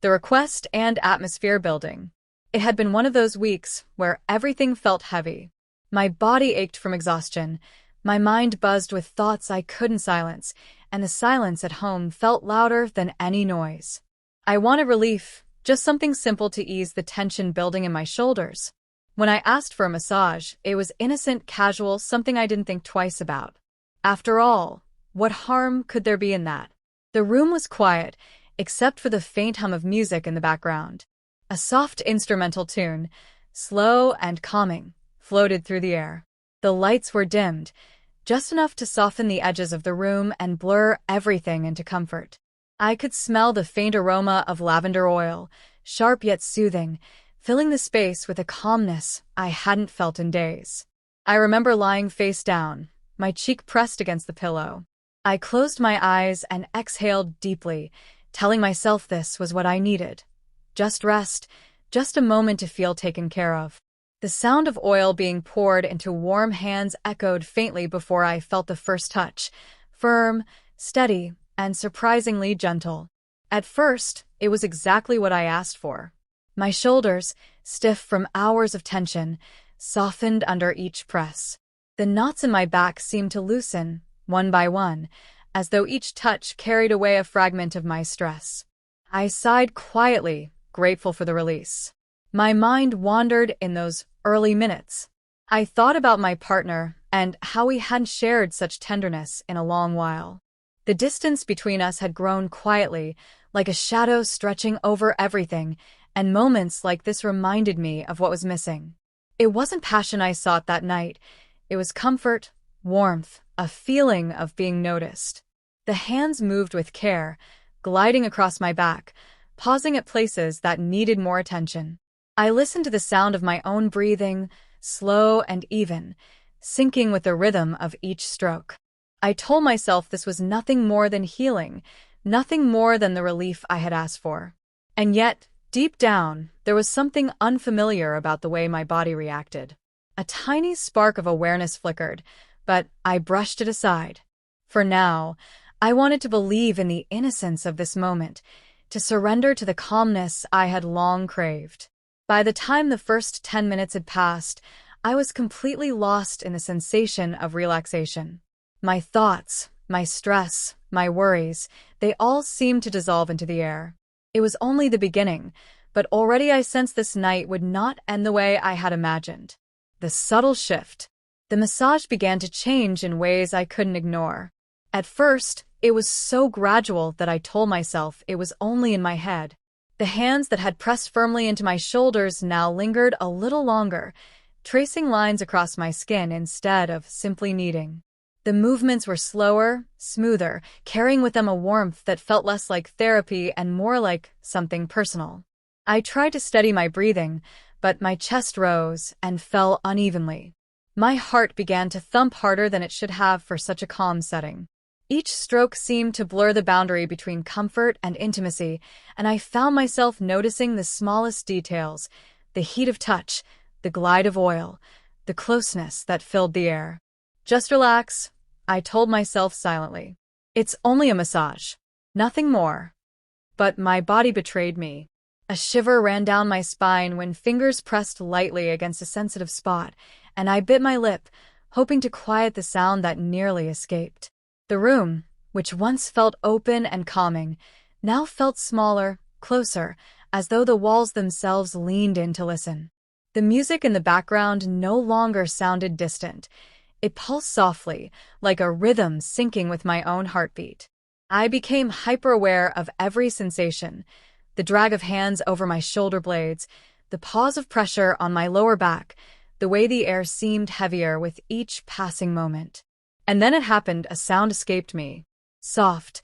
the request and atmosphere building. It had been one of those weeks where everything felt heavy. My body ached from exhaustion, my mind buzzed with thoughts I couldn't silence, and the silence at home felt louder than any noise. I wanted relief, just something simple to ease the tension building in my shoulders. When I asked for a massage, it was innocent, casual, something I didn't think twice about. After all, what harm could there be in that? The room was quiet, except for the faint hum of music in the background. A soft instrumental tune, slow and calming, floated through the air. The lights were dimmed, just enough to soften the edges of the room and blur everything into comfort. I could smell the faint aroma of lavender oil, sharp yet soothing, filling the space with a calmness I hadn't felt in days. I remember lying face down, my cheek pressed against the pillow. I closed my eyes and exhaled deeply, telling myself this was what I needed. Just rest, just a moment to feel taken care of. The sound of oil being poured into warm hands echoed faintly before I felt the first touch, firm, steady, and surprisingly gentle. At first, it was exactly what I asked for. My shoulders, stiff from hours of tension, softened under each press. The knots in my back seemed to loosen, one by one, as though each touch carried away a fragment of my stress. I sighed quietly, grateful for the release. My mind wandered in those early minutes. I thought about my partner and how we hadn't shared such tenderness in a long while. The distance between us had grown quietly, like a shadow stretching over everything, and moments like this reminded me of what was missing. It wasn't passion I sought that night. It was comfort, warmth, a feeling of being noticed. The hands moved with care, gliding across my back, pausing at places that needed more attention. I listened to the sound of my own breathing, slow and even, syncing with the rhythm of each stroke. I told myself this was nothing more than healing, nothing more than the relief I had asked for. And yet, deep down, there was something unfamiliar about the way my body reacted. A tiny spark of awareness flickered, but I brushed it aside. For now, I wanted to believe in the innocence of this moment, to surrender to the calmness I had long craved. By the time the first 10 minutes had passed, I was completely lost in the sensation of relaxation. My thoughts, my stress, my worries, they all seemed to dissolve into the air. It was only the beginning, but already I sensed this night would not end the way I had imagined. The subtle shift. The massage began to change in ways I couldn't ignore. At first, it was so gradual that I told myself it was only in my head. The hands that had pressed firmly into my shoulders now lingered a little longer, tracing lines across my skin instead of simply kneading. The movements were slower, smoother, carrying with them a warmth that felt less like therapy and more like something personal. I tried to steady my breathing, but my chest rose and fell unevenly. My heart began to thump harder than it should have for such a calm setting. Each stroke seemed to blur the boundary between comfort and intimacy, and I found myself noticing the smallest details, the heat of touch, the glide of oil, the closeness that filled the air. Just relax, I told myself silently. It's only a massage. Nothing more. But my body betrayed me. A shiver ran down my spine when fingers pressed lightly against a sensitive spot, and I bit my lip, hoping to quiet the sound that nearly escaped. The room, which once felt open and calming, now felt smaller, closer, as though the walls themselves leaned in to listen. The music in the background no longer sounded distant. It pulsed softly, like a rhythm syncing with my own heartbeat. I became hyper-aware of every sensation, the drag of hands over my shoulder blades, the pause of pressure on my lower back, the way the air seemed heavier with each passing moment. And then it happened, a sound escaped me. Soft,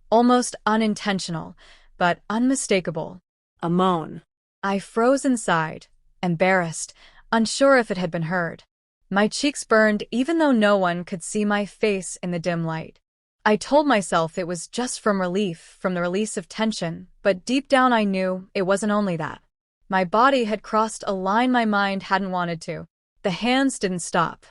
almost unintentional, but unmistakable. A moan. I froze inside, embarrassed, unsure if it had been heard. My cheeks burned even though no one could see my face in the dim light. I told myself it was just from relief, from the release of tension, but deep down I knew it wasn't only that. My body had crossed a line my mind hadn't wanted to. The hands didn't stop.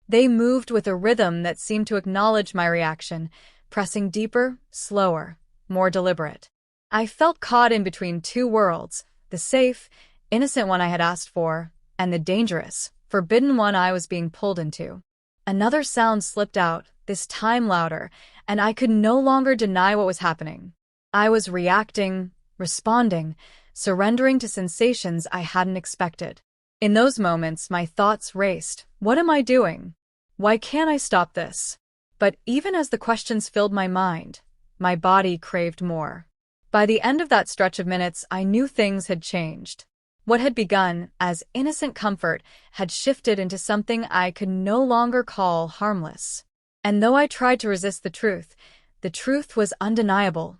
They moved with a rhythm that seemed to acknowledge my reaction, pressing deeper, slower, more deliberate. I felt caught in between two worlds, the safe, innocent one I had asked for, and the dangerous, forbidden one I was being pulled into. Another sound slipped out, this time louder, and I could no longer deny what was happening. I was reacting, responding, surrendering to sensations I hadn't expected. In those moments, my thoughts raced. What am I doing? Why can't I stop this? But even as the questions filled my mind, my body craved more. By the end of that stretch of minutes, I knew things had changed. What had begun as innocent comfort had shifted into something I could no longer call harmless. And though I tried to resist the truth was undeniable.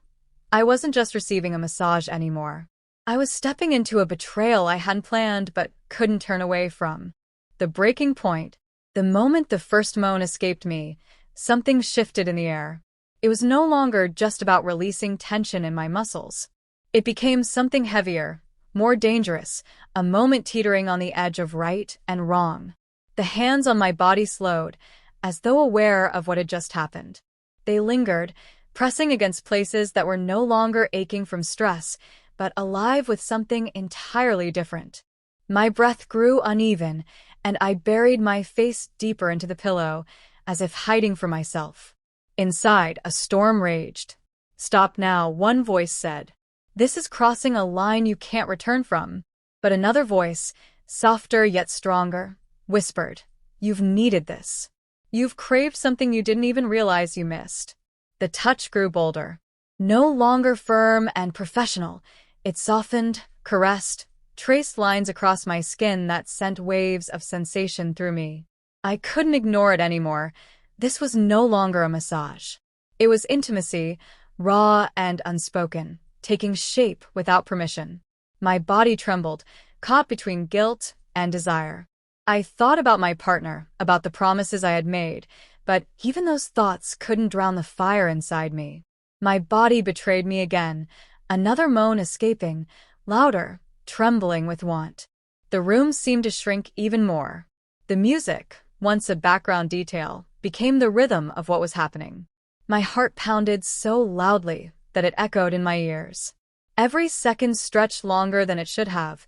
I wasn't just receiving a massage anymore. I was stepping into a betrayal I hadn't planned but couldn't turn away from. The breaking point, the moment the first moan escaped me, something shifted in the air. It was no longer just about releasing tension in my muscles. It became something heavier, more dangerous, a moment teetering on the edge of right and wrong. The hands on my body slowed, as though aware of what had just happened. They lingered, pressing against places that were no longer aching from stress, but alive with something entirely different. My breath grew uneven, and I buried my face deeper into the pillow, as if hiding from myself. Inside, a storm raged. "Stop now," one voice said. "This is crossing a line you can't return from." But another voice, softer yet stronger, whispered, "You've needed this. You've craved something you didn't even realize you missed." The touch grew bolder. No longer firm and professional, it softened, caressed, traced lines across my skin that sent waves of sensation through me. I couldn't ignore it anymore. This was no longer a massage. It was intimacy, raw and unspoken, taking shape without permission. My body trembled, caught between guilt and desire. I thought about my partner, about the promises I had made, but even those thoughts couldn't drown the fire inside me. My body betrayed me again, another moan escaping, louder, trembling with want. The room seemed to shrink even more. The music, once a background detail, became the rhythm of what was happening. My heart pounded so loudly that it echoed in my ears. Every second stretched longer than it should have,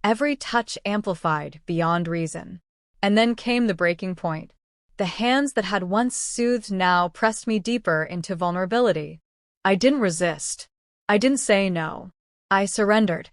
every touch amplified beyond reason. And then came the breaking point. The hands that had once soothed now pressed me deeper into vulnerability. I didn't resist. I didn't say no. I surrendered,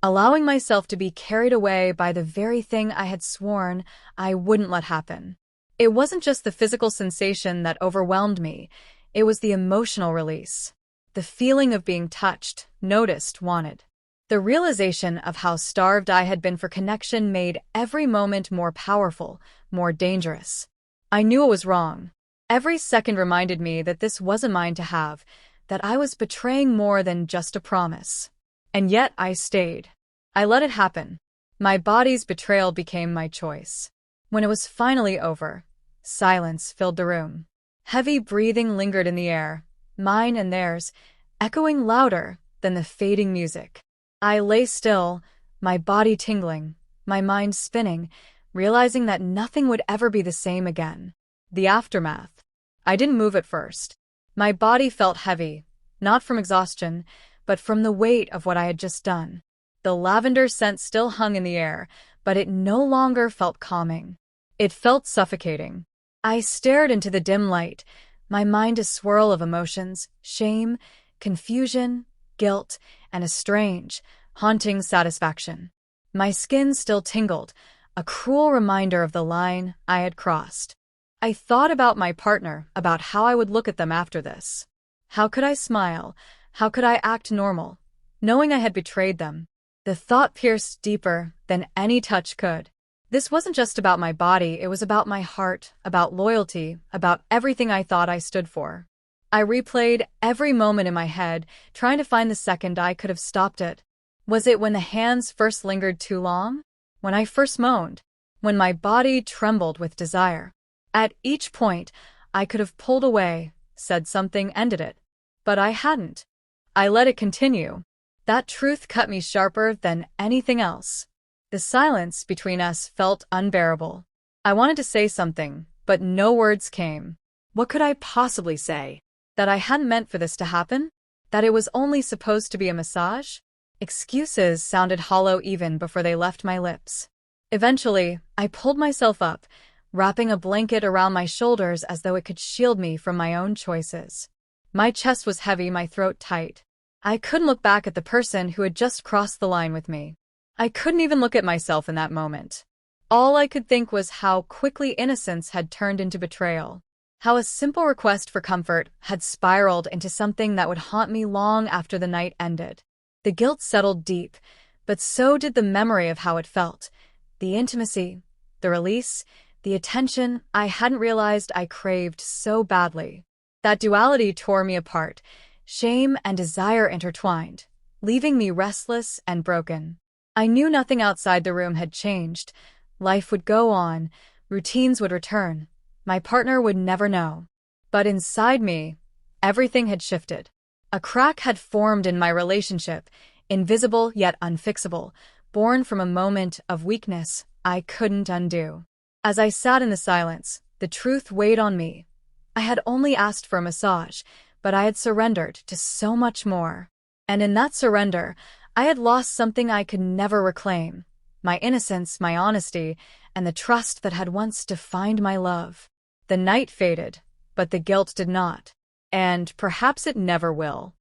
allowing myself to be carried away by the very thing I had sworn I wouldn't let happen. It wasn't just the physical sensation that overwhelmed me, it was the emotional release. The feeling of being touched, noticed, wanted. The realization of how starved I had been for connection made every moment more powerful, more dangerous. I knew it was wrong. Every second reminded me that this wasn't mine to have, that I was betraying more than just a promise. And yet I stayed. I let it happen. My body's betrayal became my choice. When it was finally over, silence filled the room. Heavy breathing lingered in the air, mine and theirs, echoing louder than the fading music. I lay still, my body tingling, my mind spinning, realizing that nothing would ever be the same again. The aftermath. I didn't move at first. My body felt heavy, not from exhaustion, but from the weight of what I had just done. The lavender scent still hung in the air, but it no longer felt calming. It felt suffocating. I stared into the dim light, my mind a swirl of emotions, shame, confusion, guilt, and a strange, haunting satisfaction. My skin still tingled, a cruel reminder of the line I had crossed. I thought about my partner, about how I would look at them after this. How could I smile? How could I act normal, knowing I had betrayed them? The thought pierced deeper than any touch could. This wasn't just about my body, it was about my heart, about loyalty, about everything I thought I stood for. I replayed every moment in my head, trying to find the second I could have stopped it. Was it when the hands first lingered too long? When I first moaned? When my body trembled with desire? At each point, I could have pulled away, said something, ended it. But I hadn't. I let it continue. That truth cut me sharper than anything else. The silence between us felt unbearable. I wanted to say something, but no words came. What could I possibly say? That I hadn't meant for this to happen? that it was only supposed to be a massage? Excuses sounded hollow even before they left my lips. Eventually, I pulled myself up, wrapping a blanket around my shoulders as though it could shield me from my own choices. My chest was heavy, my throat tight. I couldn't look back at the person who had just crossed the line with me. I couldn't even look at myself in that moment. All I could think was how quickly innocence had turned into betrayal. How a simple request for comfort had spiraled into something that would haunt me long after the night ended. The guilt settled deep, but so did the memory of how it felt. The intimacy, the release, the attention I hadn't realized I craved so badly. That duality tore me apart, shame and desire intertwined, leaving me restless and broken. I knew nothing outside the room had changed. Life would go on, routines would return. My partner would never know. But inside me, everything had shifted. A crack had formed in my relationship, invisible yet unfixable, born from a moment of weakness I couldn't undo. As I sat in the silence, the truth weighed on me. I had only asked for a massage, but I had surrendered to so much more. And in that surrender, I had lost something I could never reclaim. My innocence, my honesty, and the trust that had once defined my love. The night faded, but the guilt did not. And perhaps it never will.